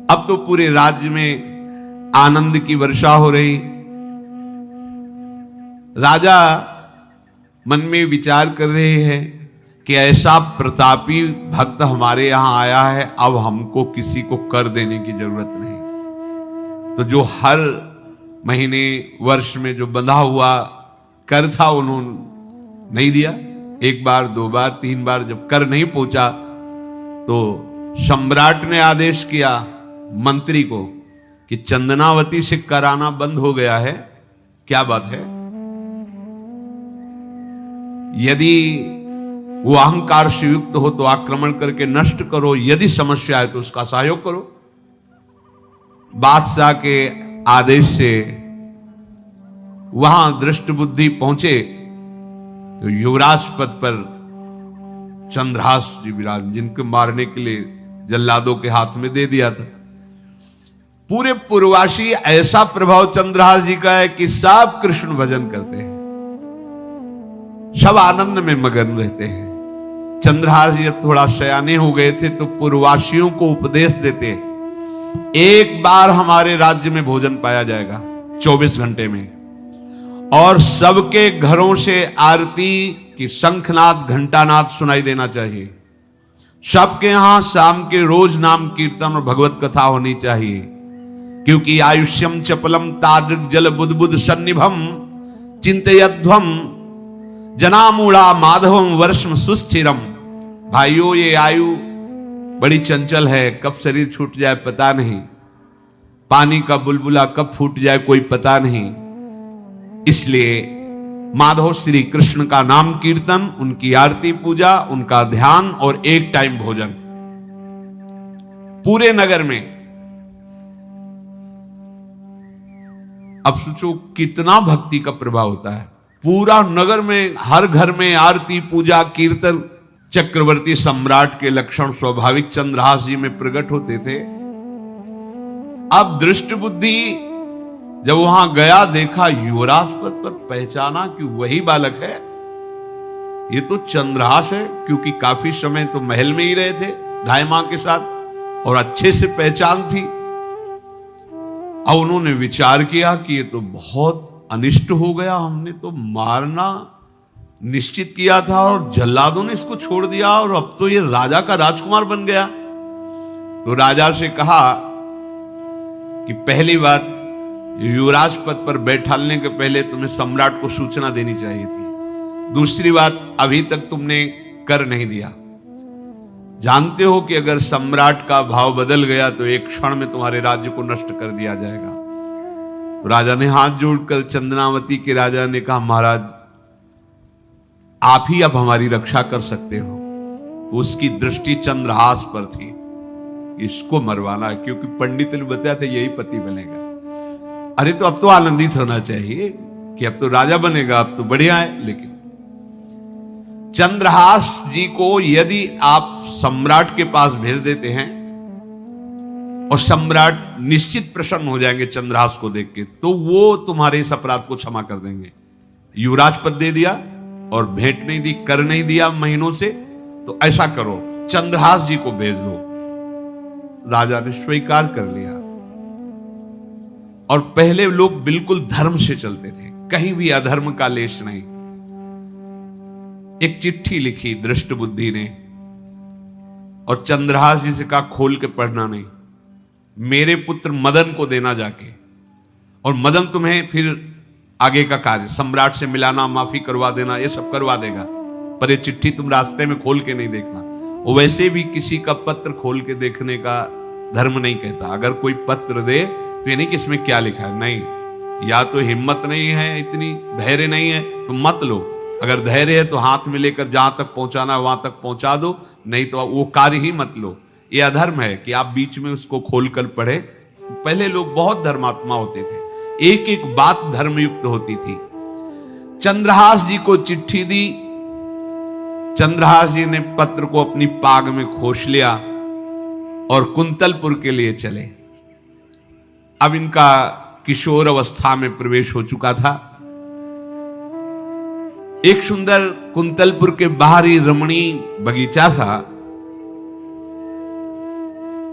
B: अब तो पूरे राज्य में आनंद की वर्षा हो रही। राजा मन में विचार कर रहे हैं कि ऐसा प्रतापी भक्त हमारे यहां आया है, अब हमको किसी को कर देने की जरूरत नहीं। तो जो हर महीने वर्ष में जो बंधा हुआ कर था उन्होंने नहीं दिया। 1 बार 2 बार 3 बार जब कर नहीं पहुंचा तो सम्राट ने आदेश किया मंत्री को कि चंदनावती से कराना बंद हो गया है। क्या बात है? यदि वो अहंकार से युक्त हो तो आक्रमण करके नष्ट करो, यदि समस्या है तो उसका सहयोग करो। बादशाह के आदेश से वहां दृष्ट बुद्धि पहुंचे तो युवराज पद पर चंद्रहास जी विराज, जिनको मारने के लिए जल्लादों के हाथ में दे दिया था। पूरे पूर्वासी ऐसा प्रभाव चंद्रहास जी का है कि सब कृष्ण भजन करते हैं, सब आनंद में मगन रहते हैं। चंद्रहास जी थोड़ा सयाने हो गए थे तो पूर्ववासियों को उपदेश देते, एक बार हमारे राज्य में भोजन पाया जाएगा 24 घंटे में, और सबके घरों से आरती की शंखनाद घंटानाद सुनाई देना चाहिए। सबके यहां शाम के रोज नाम कीर्तन और भगवत कथा होनी चाहिए, क्योंकि आयुष्यम चपलम तादृक जल बुद्बुद सन्निभम चिंतयध्वम जनामूढ़ा माधवम वर्षम सुस्थिरम। भाइयों, ये आयु बड़ी चंचल है, कब शरीर छूट जाए पता नहीं, पानी का बुलबुला कब फूट जाए कोई पता नहीं। इसलिए माधव श्री कृष्ण का नाम कीर्तन, उनकी आरती पूजा, उनका ध्यान और एक टाइम भोजन पूरे नगर में। अब सोचो कितना भक्ति का प्रभाव होता है। पूरा नगर में, हर घर में आरती पूजा कीर्तन। चक्रवर्ती सम्राट के लक्षण स्वाभाविक चंद्रहास जी में प्रकट होते थे। अब दृष्ट बुद्धि जब वहां गया, देखा युवराज पद पर, पहचाना कि वही बालक है, ये तो चंद्रहास है, क्योंकि काफी समय तो महल में ही रहे थे धाय मां के साथ और अच्छे से पहचान थी। अब उन्होंने विचार किया कि ये तो बहुत अनिष्ट हो गया, हमने तो मारना निश्चित किया था और जल्लादों ने इसको छोड़ दिया और अब तो ये राजा का राजकुमार बन गया। तो राजा से कहा कि पहली बात, युवराज पद पर बैठालने के पहले तुम्हें सम्राट को सूचना देनी चाहिए थी। दूसरी बात, अभी तक तुमने कर नहीं दिया। जानते हो कि अगर सम्राट का भाव बदल गया तो एक क्षण में तुम्हारे राज्य को नष्ट कर दिया जाएगा। तो राजा ने हाथ जोड़कर, चंद्रावती के राजा ने कहा, महाराज आप ही अब हमारी रक्षा कर सकते हो। तो उसकी दृष्टि चंद्रहास पर थी, इसको मरवाना है, क्योंकि पंडित ने बताया था यही पति बनेगा। अरे तो अब तो आनंदित होना चाहिए कि अब तो राजा बनेगा, अब तो बढ़िया है। लेकिन चंद्रहास जी को यदि आप सम्राट के पास भेज देते हैं और सम्राट निश्चित प्रसन्न हो जाएंगे चंद्रहास को देख के, तो वो तुम्हारे इस अपराध को क्षमा कर देंगे। युवराज पद दे दिया और भेंट नहीं दी, कर नहीं दिया महीनों से, तो ऐसा करो चंद्रहास जी को भेज दो। राजा ने स्वीकार कर लिया। और पहले लोग बिल्कुल धर्म से चलते थे, कहीं भी अधर्म का लेश नहीं। एक चिट्ठी लिखी दृष्ट बुद्धि ने और चंद्रहास जी से कहा खोल के पढ़ना नहीं, मेरे पुत्र मदन को देना जाके, और मदन तुम्हें फिर आगे का कार्य सम्राट से मिलाना, माफी करवा देना, ये सब करवा देगा। पर ये चिट्ठी तुम रास्ते में खोल के नहीं देखना। वो वैसे भी किसी का पत्र खोल के देखने का धर्म नहीं कहता। अगर कोई पत्र दे तो ये नहीं कि इसमें क्या लिखा है, नहीं, या तो हिम्मत नहीं है, इतनी धैर्य नहीं है तो मत लो। अगर धैर्य है तो हाथ में लेकर जहां तक पहुंचाना वहां तक पहुंचा दो, नहीं तो वो कार्य ही मत लो। ये अधर्म है कि आप बीच में उसको खोलकर पढ़े। पहले लोग बहुत धर्मात्मा होते थे, एक एक बात धर्मयुक्त होती थी। चंद्रहास जी को चिट्ठी दी, चंद्रहास जी ने पत्र को अपनी पाग में खोस लिया और कुंतलपुर के लिए चले। अब इनका किशोर अवस्था में प्रवेश हो चुका था। एक सुंदर कुंतलपुर के बाहरी रमणीय बगीचा था,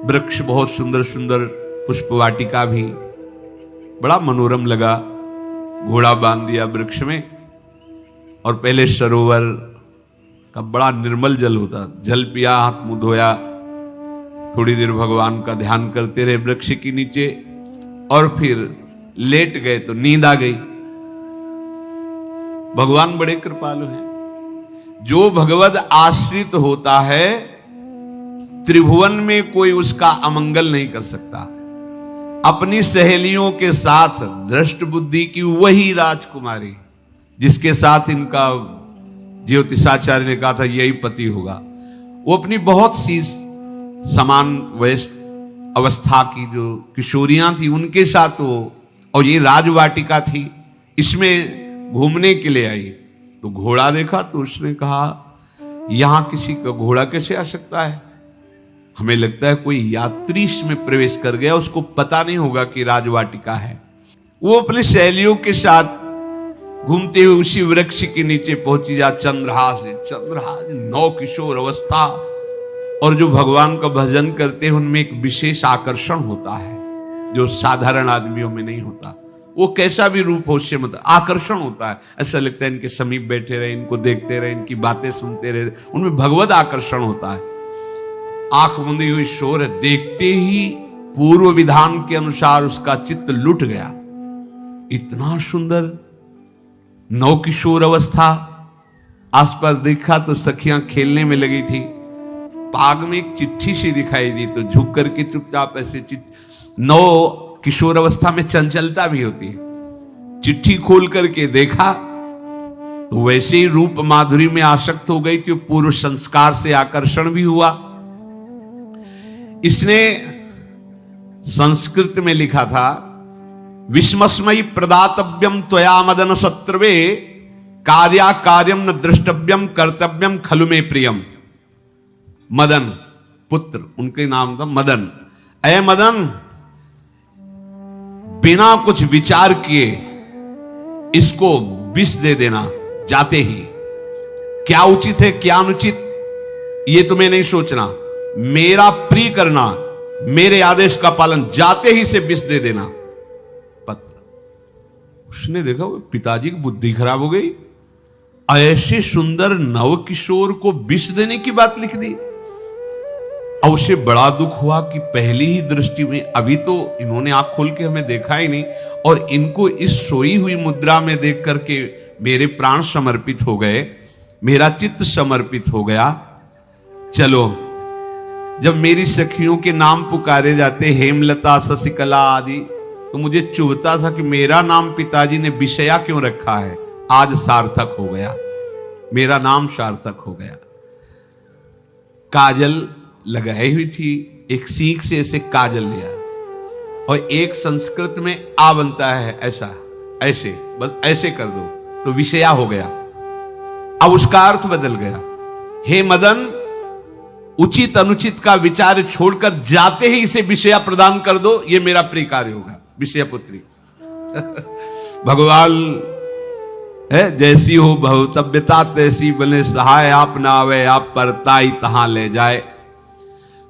B: वृक्ष बहुत सुंदर सुंदर, पुष्प वाटिका भी बड़ा मनोरम लगा। घोड़ा बांध दिया वृक्ष में और पहले सरोवर का बड़ा निर्मल जल होता, जल पिया, हाथ मुंह धोया, थोड़ी देर भगवान का ध्यान करते रहे वृक्ष के नीचे और फिर लेट गए तो नींद आ गई। भगवान बड़े कृपालु हैं। जो भगवद आश्रित होता है त्रिभुवन में कोई उसका अमंगल नहीं कर सकता। अपनी सहेलियों के साथ दृष्ट बुद्धि की वही राजकुमारी जिसके साथ इनका ज्योतिषाचार्य ने कहा था यही पति होगा, वो अपनी बहुत सी समान वयस्क अवस्था की जो किशोरियां थी उनके साथ वो, और ये राजवाटिका थी, इसमें घूमने के लिए आई। तो घोड़ा देखा तो उसने कहा यहां किसी का घोड़ा कैसे आ सकता है, हमें लगता है कोई यात्री इसमें प्रवेश कर गया, उसको पता नहीं होगा कि राजवाटिका है। वो अपनी सहेलियों के साथ घूमते हुए उसी वृक्ष के नीचे पहुंची। जा चंद्रहास 9 किशोर अवस्था, और जो भगवान का भजन करते हैं उनमें एक विशेष आकर्षण होता है जो साधारण आदमियों में नहीं होता। वो कैसा भी रूप हो उससे मतलब आकर्षण होता है। ऐसा लगता है इनके समीप बैठे रहे, इनको देखते रहे, इनकी बातें सुनते रहे, उनमें भगवत आकर्षण होता है। आंख मुंदी हुई शोर है, देखते ही पूर्व विधान के अनुसार उसका चित्त लुट गया। इतना सुंदर 9 किशोर अवस्था। आसपास देखा तो सखियां खेलने में लगी थी। पाग में एक चिट्ठी सी दिखाई दी तो झुक करके चुपचाप ऐसे 9 किशोर अवस्था में चंचलता भी होती है। चिट्ठी खोल करके देखा तो वैसे ही रूप माधुरी में आसक्त हो गई थी, पूर्व संस्कार से आकर्षण भी हुआ। इसने संस्कृत में लिखा था, विस्मस्मयी प्रदातव्यम त्वया मदन शत्रुवे कार्या कार्यम न दृष्टव्यम कर्तव्यम खलु में प्रियम। मदन पुत्र, उनके नाम था मदन। अय मदन, बिना कुछ विचार किए इसको विष दे देना जाते ही। क्या उचित है क्या अनुचित ये तुम्हें नहीं सोचना, मेरा प्रिय करना, मेरे आदेश का पालन, जाते ही से विष दे देना। पत्र उसने देखा वो पिताजी की बुद्धि खराब हो गई, ऐसे सुंदर नव किशोर को विष देने की बात लिख दी। और उसे बड़ा दुख हुआ कि पहली ही दृष्टि में, अभी तो इन्होंने आंख खोल के हमें देखा ही नहीं, और इनको इस सोई हुई मुद्रा में देख करके मेरे प्राण समर्पित हो गए, मेरा चित्त समर्पित हो गया। चलो, जब मेरी सखियों के नाम पुकारे जाते, हेमलता शशिकला आदि, तो मुझे चुभता था कि मेरा नाम पिताजी ने विषया क्यों रखा है। आज सार्थक हो गया, मेरा नाम सार्थक हो गया। काजल लगाई हुई थी, एक सीख से ऐसे काजल लिया, और एक संस्कृत में आ बनता है ऐसा, ऐसे, बस ऐसे कर दो तो विषया हो गया। अब उसका अर्थ बदल गया, हे मदन, उचित अनुचित का विचार छोड़कर जाते ही इसे विषया प्रदान कर दो, ये मेरा प्रिय कार्य होगा। विषया पुत्री भगवान है, जैसी हो भवतव्यता तैसी बने सहाय, आप ना आवे आप परताई तहां ले जाए।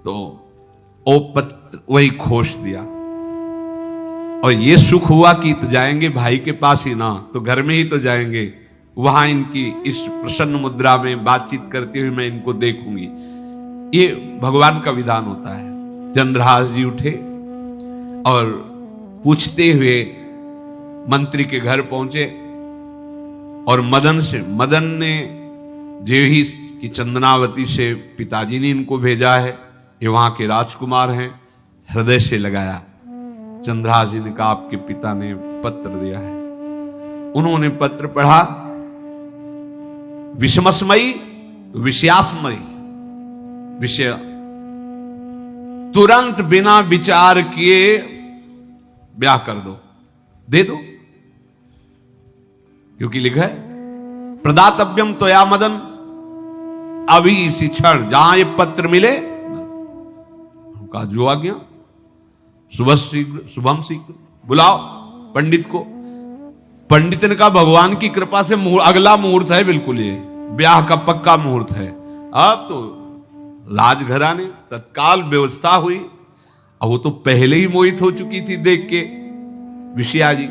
B: तो ओ पत्र वही खोश दिया, और ये सुख हुआ कि तो जाएंगे भाई के पास ही ना, तो घर में ही तो जाएंगे, वहां इनकी इस प्रसन्न मुद्रा में बातचीत करते हुए मैं इनको देखूंगी। ये भगवान का विधान होता है। चंद्रहास जी उठे और पूछते हुए मंत्री के घर पहुंचे, और मदन ने जो ही कि चंदनावती से पिताजी ने इनको भेजा है, ये वहां के राजकुमार हैं, हृदय से लगाया। चंद्रहास जी ने कहा, आपके पिता ने पत्र दिया है। उन्होंने पत्र पढ़ा, विषमस्मयी विषयास्मयी, विषय तुरंत बिना विचार किए ब्याह कर दो, दे दो, क्योंकि लिखा है प्रदातव्यम त्वया मदन, अभी इसी क्षण जहां ये पत्र मिले, का जो आ गया, सुबह शीघ्र शुभम शीघ्र, बुलाओ पंडित को। पंडित ने कहा, भगवान की कृपा से अगला मुहूर्त है, बिल्कुल ये ब्याह का पक्का मुहूर्त है। अब तो राजघराने तत्काल व्यवस्था हुई, और वो तो पहले ही मोहित हो चुकी थी देख के विषया जी।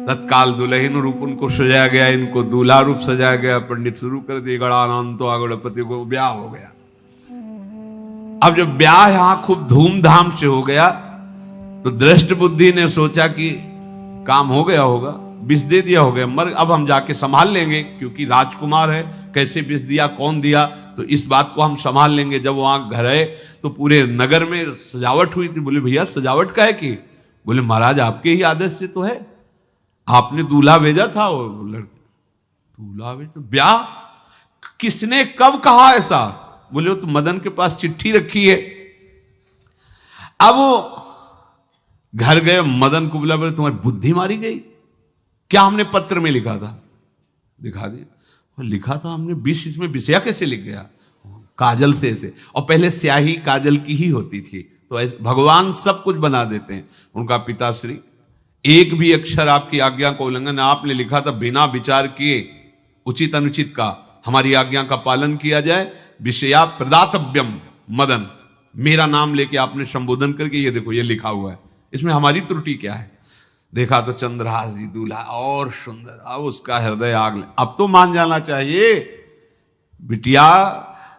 B: तत्काल दुल्हन रूप उनको सजाया गया, इनको दूल्हा रूप सजाया गया, पंडित शुरू कर दिए, गणानंद तो गणपति को ब्याह हो गया। अब जब ब्याह यहां खूब धूमधाम से हो गया, तो दृष्ट बुद्धि ने सोचा कि काम हो गया होगा, विष दे दिया हो गया, मर अब हम जाके संभाल लेंगे, क्योंकि राजकुमार है, कैसे विष दिया कौन दिया, तो इस बात को हम संभाल लेंगे। जब वहां घर है तो पूरे नगर में सजावट हुई थी। बोले, भैया सजावट का है कि? बोले, महाराज आपके ही आदेश से तो है, आपने दूल्हा भेजा था। वो दूल्हा भेजा, ब्याह किसने कब कहा ऐसा? बोले, वो तो मदन के पास चिट्ठी रखी है। अब वो घर गए, मदन को बोला, बोले तुम्हारी बुद्धि मारी गई, क्या हमने पत्र में लिखा था? दिखा दिया, लिखा था हमने विष, इसमें विषया कैसे लिख गया? काजल से ऐसे, और पहले स्याही काजल की ही होती थी, तो ऐसे भगवान सब कुछ बना देते हैं। उनका पिताश्री, एक भी अक्षर आपकी आज्ञा का उल्लंघन, आपने लिखा था बिना विचार किए उचित अनुचित का हमारी आज्ञा का पालन किया जाए। विषया प्रदातव्यम मदन, मेरा नाम लेके आपने संबोधन करके, ये देखो ये लिखा हुआ है, इसमें हमारी त्रुटि क्या है? देखा तो चंद्रहास जी दूल्हा और सुंदर, अब उसका हृदय आग ले। अब तो मान जाना चाहिए, बिटिया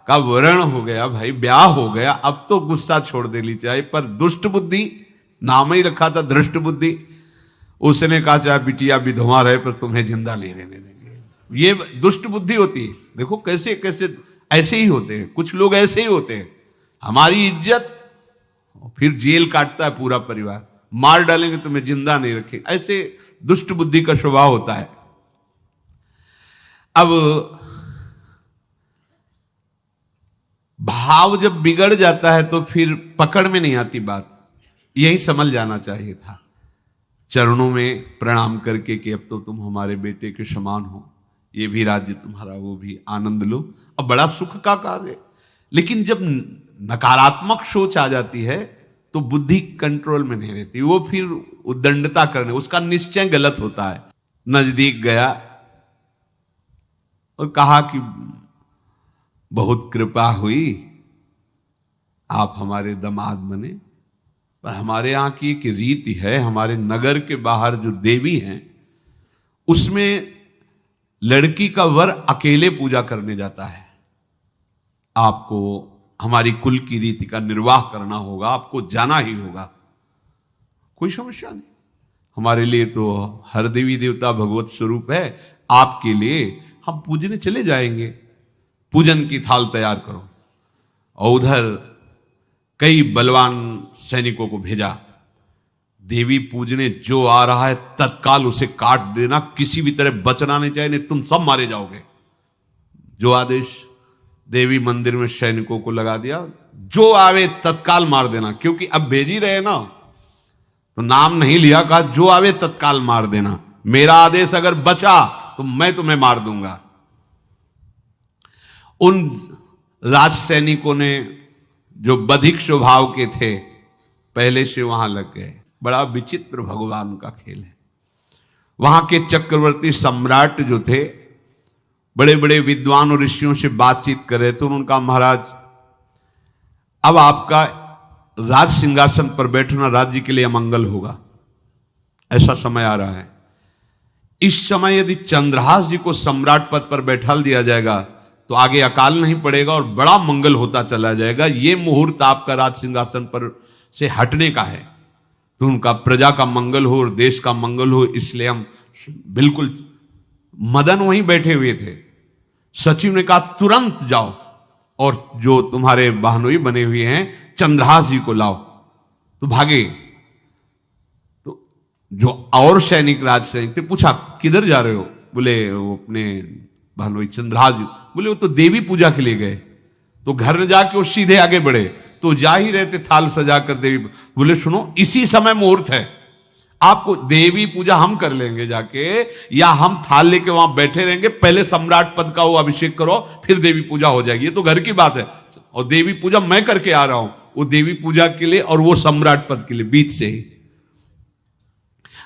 B: का वर्ण हो गया भाई, ब्याह हो गया, अब तो गुस्सा छोड़ देनी चाहिए। पर दुष्ट बुद्धि, नाम ही रखा था दृष्ट बुद्धि, उसने कहा चाहे बिटिया विधवा रहे पर तुम्हें जिंदा नहीं रहने देंगे। ये दुष्ट बुद्धि होती है। देखो कैसे कैसे ऐसे ही होते हैं, कुछ लोग ऐसे ही होते हैं, हमारी इज्जत, फिर जेल काटता है पूरा परिवार, मार डालेंगे तुम्हें जिंदा नहीं रखेंगे, ऐसे दुष्ट बुद्धि का स्वभाव होता है। अब भाव जब बिगड़ जाता है तो फिर पकड़ में नहीं आती बात, यही समझ जाना चाहिए था। चरणों में प्रणाम करके कि अब तो तुम हमारे बेटे के समान हो, ये भी राज्य तुम्हारा, वो भी आनंद लो, अब बड़ा सुख का कार्य। लेकिन जब नकारात्मक सोच आ जाती है तो बुद्धि कंट्रोल में नहीं रहती, वो फिर उद्दंडता करने, उसका निश्चय गलत होता है। नजदीक गया और कहा कि बहुत कृपा हुई, आप हमारे दामाद बने, पर हमारे यहाँ की एक रीति है, हमारे नगर के बाहर जो देवी हैं उसमें लड़की का वर अकेले पूजा करने जाता है, आपको हमारी कुल की रीति का निर्वाह करना होगा, आपको जाना ही होगा। कोई समस्या नहीं, हमारे लिए तो हर देवी देवता भगवत स्वरूप है, आपके लिए हम पूजने चले जाएंगे, पूजन की थाल तैयार करो। और उधर कई बलवान सैनिकों को भेजा, देवी पूजने जो आ रहा है तत्काल उसे काट देना, किसी भी तरह बचना नहीं चाहिए, नहीं तुम सब मारे जाओगे। जो आदेश देवी मंदिर में सैनिकों को लगा दिया, जो आवे तत्काल मार देना, क्योंकि अब भेज ही रहे ना, तो नाम नहीं लिया, कहा जो आवे तत्काल मार देना, मेरा आदेश अगर बचा तो मैं तुम्हें मार दूंगा। उन राज सैनिकों ने जो बधिक स्वभाव के थे पहले से वहां लग गए। बड़ा विचित्र भगवान का खेल है। वहां के चक्रवर्ती सम्राट जो थे बड़े बड़े विद्वान और ऋषियों से बातचीत कर रहे थे, उनका महाराज अब आपका राज सिंहासन पर बैठना राज्य के लिए अमंगल होगा, ऐसा समय आ रहा है। इस समय यदि चंद्रहास जी को सम्राट पद पर बैठा दिया जाएगा तो आगे अकाल नहीं पड़ेगा और बड़ा मंगल होता चला जाएगा। ये मुहूर्त आपका राज सिंहासन पर से हटने का है, तो उनका प्रजा का मंगल हो और देश का मंगल हो, इसलिए हम बिल्कुल। मदन वहीं बैठे हुए थे, सचिव ने कहा तुरंत जाओ और जो तुम्हारे बहनोई बने हुए हैं चंद्रहास जी को लाओ। तो भागे। तो जो और सैनिक राज सैनिक थे पूछा किधर जा रहे हो? बोले वो अपने बहनोई चंद्रहास जी। बोले वो तो देवी पूजा के लिए गए। तो घर में जाके वो सीधे आगे बढ़े, तो जा ही रहे थे थाल सजा कर देवी। बोले सुनो इसी समय मुहूर्त है, आपको देवी पूजा हम कर लेंगे जाके, या हम थाल लेके वहां बैठे रहेंगे, पहले सम्राट पद का वो अभिषेक करो फिर देवी पूजा हो जाएगी, ये तो घर की बात है। और देवी पूजा मैं करके आ रहा हूं, वो देवी पूजा के लिए और वो सम्राट पद के लिए, बीच से ही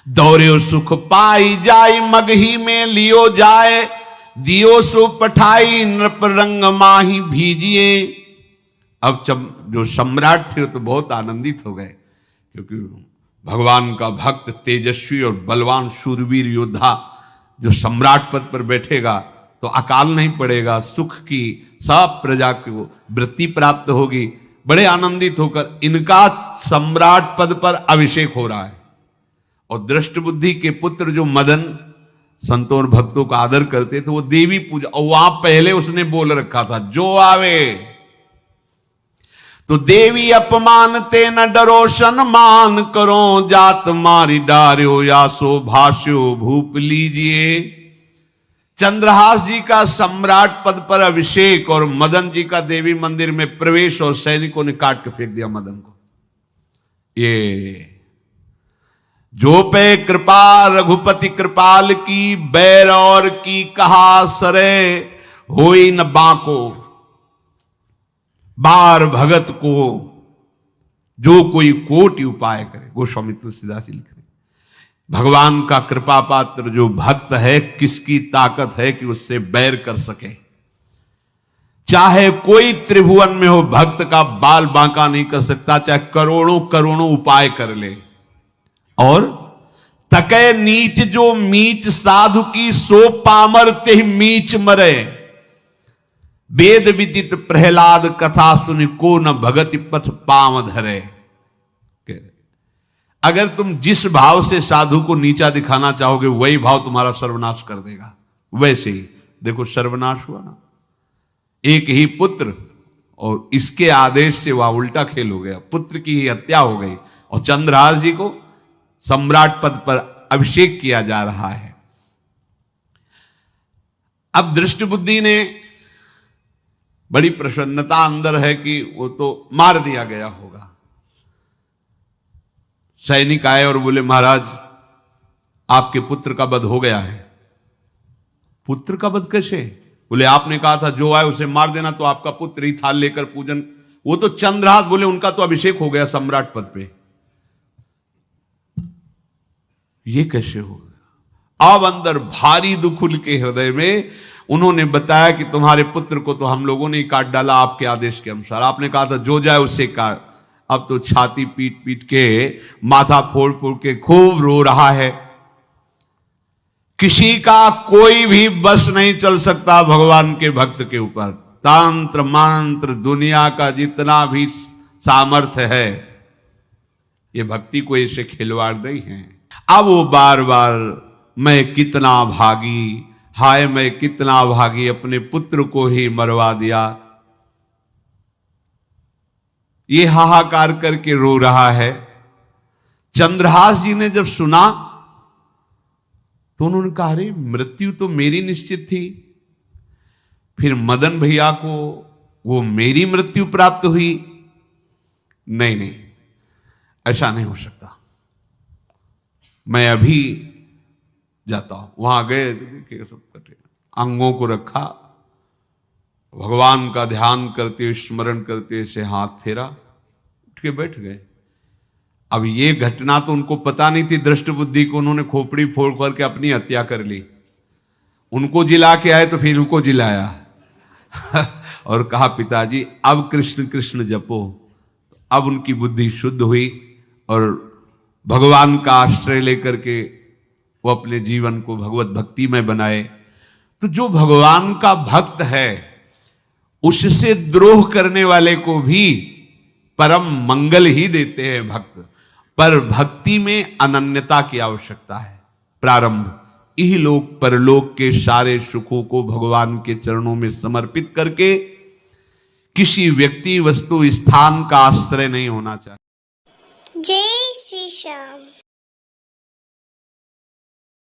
B: दौरे और सुख पाई जाय मगही में लियो जाए, दियो सो पठाई नृप रंग माही भीजिए। अब जो सम्राट थे तो बहुत आनंदित हो गए, क्योंकि भगवान का भक्त तेजस्वी और बलवान शूरवीर योद्धा जो सम्राट पद पर बैठेगा तो अकाल नहीं पड़ेगा, सुख की सब प्रजा को वृत्ति प्राप्त होगी। बड़े आनंदित होकर इनका सम्राट पद पर अभिषेक हो रहा है। और दृष्ट बुद्धि के पुत्र जो मदन संतों और भक्तों का आदर करते थे, वो देवी पूजा, और वहां पहले उसने बोल रखा था जो आवे तो देवी अपमान ते न डरो सम्मान करो, जात मारी डार्यो या सो भाष्यो भूप लीजिए। चंद्रहास जी का सम्राट पद पर अभिषेक और मदन जी का देवी मंदिर में प्रवेश, और सैनिकों ने काट के फेंक दिया मदन को। ये जो पे कृपा रघुपति कृपाल की, बैर और की कहा सरे होई न बाको। बार भगत को जो कोई कोटि उपाय करे, गोस्वामी तुलसीदास जी लिख रहे, भगवान का कृपा पात्र जो भक्त है, किसकी ताकत है कि उससे बैर कर सके। चाहे कोई त्रिभुवन में हो, भक्त का बाल बांका नहीं कर सकता, चाहे करोड़ों करोड़ों उपाय कर ले। और तके नीच जो मीच साधु की, सो पामर ते मीच मरे। वेद विदित प्रहलाद कथा सुनि, को न भगति पथ पाम धरे। अगर तुम जिस भाव से साधु को नीचा दिखाना चाहोगे वही भाव तुम्हारा सर्वनाश कर देगा। वैसे ही देखो सर्वनाश हुआ ना, एक ही पुत्र और इसके आदेश से वह उल्टा खेल हो गया, पुत्र की ही हत्या हो गई और चंद्रहास जी को सम्राट पद पर अभिषेक किया जा रहा है। अब दृष्टि बुद्धि ने बड़ी प्रसन्नता अंदर है कि वो तो मार दिया गया होगा। सैनिक आए और बोले महाराज आपके पुत्र का वध हो गया है। पुत्र का वध कैसे? बोले आपने कहा था जो आए उसे मार देना, तो आपका पुत्र ही थाल लेकर पूजन, वो तो चंद्रहास, बोले उनका तो अभिषेक हो गया सम्राट पद पे। ये कैसे हो गया? अब अंदर भारी दुख उनके हृदय में। उन्होंने बताया कि तुम्हारे पुत्र को तो हम लोगों ने ही काट डाला आपके आदेश के अनुसार, आपने कहा था जो जाए उसे काट। अब तो छाती पीट पीट के, माथा फोड़ फोड़ के खूब रो रहा है। किसी का कोई भी बस नहीं चल सकता भगवान के भक्त के ऊपर। तंत्र मंत्र दुनिया का जितना भी सामर्थ्य है, ये भक्ति को ऐसे खिलवाड़ नहीं है। अब वो बार बार मैं कितना भागी, हाय मैं कितना भागी, अपने पुत्र को ही मरवा दिया, ये हाहाकार करके रो रहा है। चंद्रहास जी ने जब सुना तो उन्होंने कहा अरे मृत्यु तो मेरी निश्चित थी, फिर मदन भैया को वो मेरी मृत्यु प्राप्त हुई। नहीं नहीं, ऐसा नहीं हो सकता, मैं अभी जाता हूं। वहां गए, देखिए सब कटे, अंगों को रखा, भगवान का ध्यान करते स्मरण करते से हाथ फेरा, उठ के बैठ गए। अब ये घटना तो उनको पता नहीं थी, दृष्ट बुद्धि को उन्होंने खोपड़ी फोड़ करके अपनी हत्या कर ली। उनको जिला के आए तो फिर उनको जिलाया और कहा पिताजी अब कृष्ण कृष्ण जपो। अब उनकी बुद्धि शुद्ध हुई और भगवान का आश्रय लेकर के वो अपने जीवन को भगवत भक्ति में बनाए। तो जो भगवान का भक्त है उससे द्रोह करने वाले को भी परम मंगल ही देते हैं भक्त। पर भक्ति में अनन्यता की आवश्यकता है। प्रारंभ इहलोक परलोक के सारे सुखों को भगवान के चरणों में समर्पित करके किसी व्यक्ति वस्तु स्थान का आश्रय नहीं होना चाहिए।
A: जय श्री श्याम।